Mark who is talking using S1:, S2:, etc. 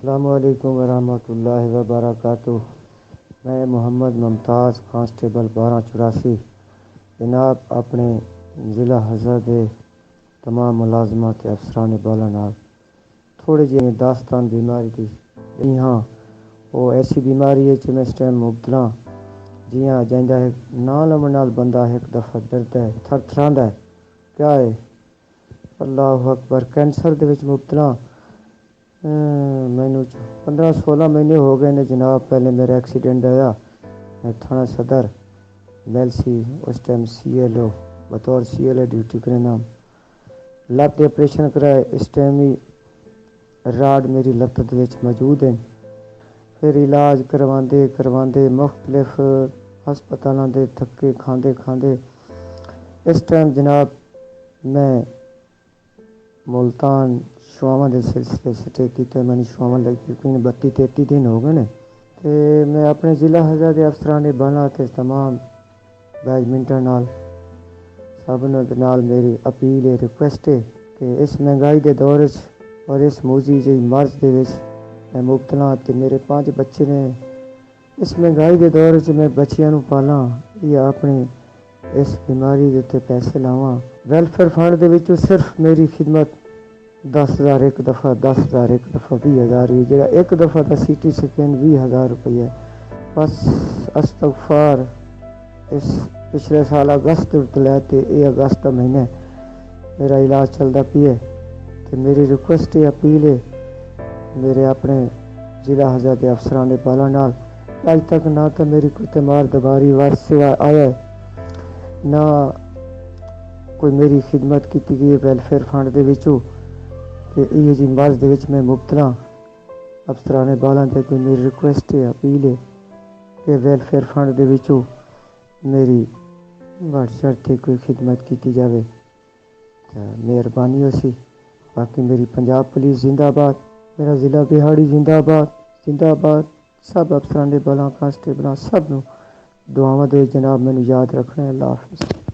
S1: अस्सलामुअलैकुम वरहमतुल्लाहि वबरकातुह। मैं मोहम्मद मुमताज़ कांस्टेबल 1284 जनाब अपने ज़िला हज़र दे तमाम मुलाजमा ते अफसरान बाला नाल थोड़ी जी दास्तान बीमारी थी। हाँ, वो ऐसी बीमारी है कि मैं इस टाइम मुब्तला जियां जाइंदा है ना लमन नाल बंदा एक दफ़ा डरदा है, थरथरांदा है। क्या है? अल्लाह अकबर, कैंसर दे विच मुब्तला। मैनू 15-16 महीने हो गए ने जनाब। पहले मेरा एक्सीडेंट आया, मैं थाना सदर मेलसी उस टाइम CLO बतौर CLO ड्यूटी करे नाम लत्त ऑपरेशन कराए। इस टाइम ही राड मेरी लत्त दे विच मौजूद है। फिर इलाज करवांदे करवांदे मुख्तलिफ हस्पतालों के धक्के खांदे खांदे इस टाइम जनाब मैं मुल्तान शुआवां के सिलसिले स्टे किए। मैंने शुआवां लगी तकरीबन 32-33 दिन हो गए ने। तो मैं अपने ज़िला हज़र के अफसरान बाला के तमाम बैडमिंटन नाल सब नाल मेरी अपील है, रिक्वेस्ट है कि इस महंगाई के दौर और इस मूजी जी मर्ज के मैं मुब्तला ते मेरे 5 बच्चे ने। इस महंगाई के दौर मैं बच्चियां नूं पालां या अपनी इस बीमारी के उत्ते पैसे लावां। वेलफेयर फंड के विचों सिर्फ मेरी खिदमत 10,000 एक दफ़ा, 10,000 एक दफ़ा, 20,000 ही जो एक दफ़ा का CT स्कैन 20,000 रुपये बस। अस्तगफार। इस पिछले साल अगस्त लैते ये अगस्त का महीने मेरा इलाज चलता पिए। तो मेरी रिक्वेस्ट है, अपील है मेरे अपने ज़िला हज़र के अफसरान ने बाला नाल अज तक ना तो मेरी कोई तमार दबारी वार सेवा आया ना कोई मेरी खिदमत की गई वेलफेयर फंड के विचों। ये जी मर्ज दे विच मैं मुब्तला अफसरान बाला ते कोई मेरी रिक्वेस्ट है, अपील है कि वेलफेयर फंड के विचों मेरी बढ़ चढ़ के कोई खिदमत की जाए। मेहरबानी होसी। बाकी मेरी पंजाब पुलिस जिंदाबाद, मेरा ज़िला बिहाड़ी जिंदाबाद जिंदाबाद। सब अफसरान बाला कांस्टेबल सब दुआवां दे जनाब, मैनू याद रखना है। अल्लाह हाफिज़।